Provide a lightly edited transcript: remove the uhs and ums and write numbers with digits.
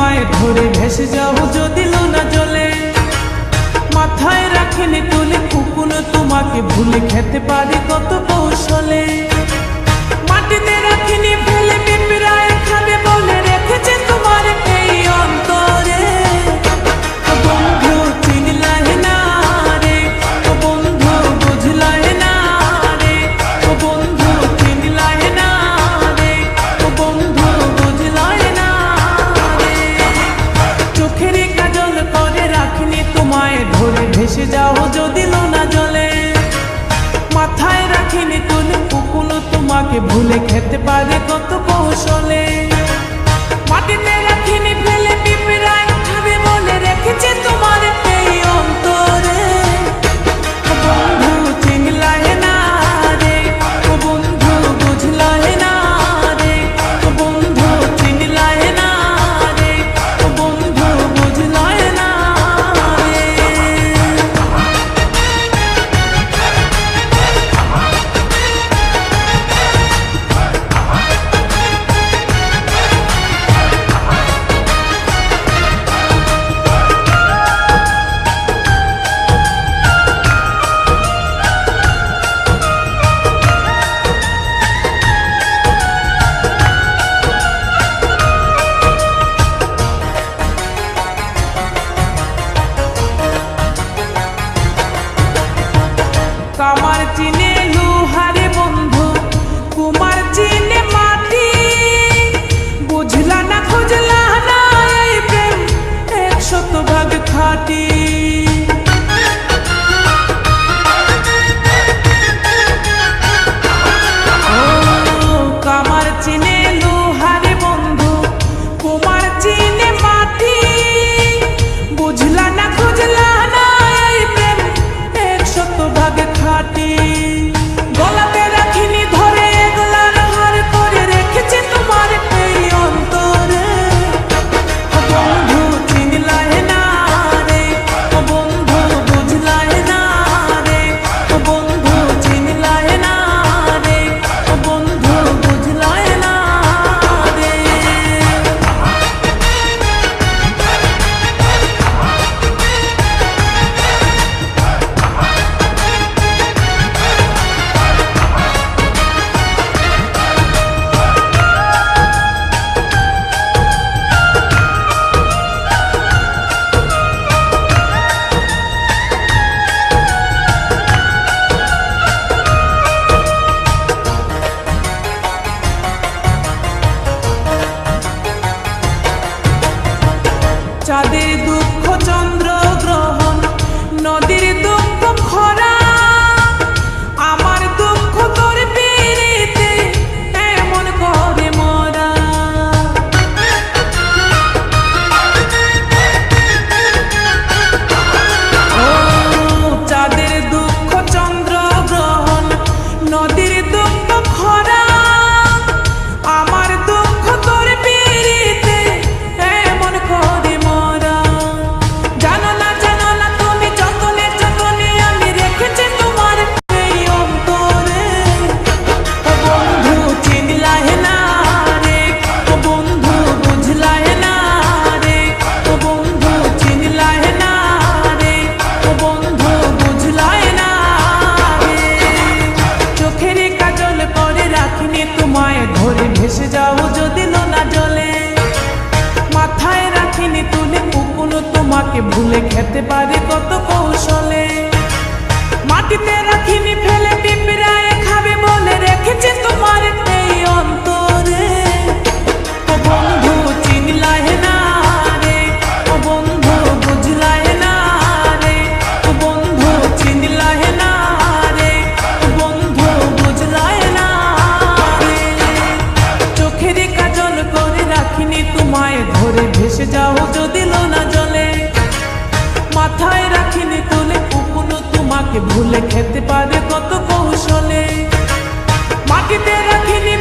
তোমায় ধরে ভেসে যাও যদি লোনা জলে। মাথায় রাখিনি তুলে কখনো তোমাকে ভুলে খেতে পারি কত কৌশলে। মাটিতে রাখিনি ফেলে পিঁপড়ায় খাবে বলে রেখেছে তোমার এই অন্তরে। ও বন্ধু চিনলাই না রে, ও বন্ধু বুঝলাই না রে, ও বন্ধু চিনলাই না রে, ও বন্ধু বুঝলাই না রে। চোখের কাজল করে রাখিনি তোমায় ধরে ভেসে যাও যদি লোনা জলে। মাথায় রাখিনি তুলে কখনো তোমাকে ভুলে খেতে পারে কত কৌশলে। মাটিতে রাখিনি ফেলে পিঁপড়ায় খাবে বলে রেখেছে তোমার এই অন্তরে। ও বন্ধু চিনলাই না রে, ও বন্ধু বুঝলাই না রে, ও বন্ধু চিনলাই না রে, ও বন্ধু বুঝলাই না রে। কামার চিনে লোহারে বন্ধু, কুমার চিনে মাটি। বুঝলা না খুঁজলা না এই প্রেম 100% খাঁটি। কামার চিনে লোহারে বন্ধু, কুমার চিনে মাটি। বুঝলা না খুঁজলা না এই প্রেম 100% খাঁটি। গলাতে রাখিনি ধরে গলার হার করে রেখেছে তোমার এই অন্তরে। ও বন্ধু চিনলাই না রে, ও বন্ধু বুঝলাই না রে, ও বন্ধু চিনলাই না রে, ও বন্ধু বুঝলাই না রে। চাঁদের দুঃখ চন্দ্র গ্রহণ, নদীর দুঃখ খরা। আমার দুঃখ তোর পিরিতে এমন করে মরা। ও চাঁদের দুঃখ চন্দ্র গ্রহণ, নদীর দুঃখ খরা। আমার দুঃখ তোর পিরিতে এমন করে মরা। জানো না তুমি যতনে যতনে আমি রেখেছি তোমার এই অন্তরে। ও বন্ধু চিনলাই না রে, ও বন্ধু বুঝলাই না রে, ও বন্ধু চিনলাই না রে, ও বন্ধু বুঝলাই না রে। চোখের কাজল করে রাখিনি তোমায় ধরে ভেসে যাও যদি লোনা জলে। মাথায় রাখিনি তুলে কখনো তোমাকে ভুলে খেতে পারে কত কৌশলে। মাটিতে রাখিনি ফেলে পিঁপড়ায় খাবে বলে রেখেছে তোমার এই অন্তরে। ও বন্ধু চিনলাই না রে, ও বন্ধু বুঝলাই না রে, ও বন্ধু চিনলাই না রে, ও বন্ধু বুঝলাই না রে। চোখের কাজল করে রাখিনি তোমায় ধরে ভেসে যাও যদি লোনা জলে। মাথায় রাখিনি তুলে কখনো তোমাকে ভুলে খেতে পারে কত কৌশলে। মাটিতে রাখিনি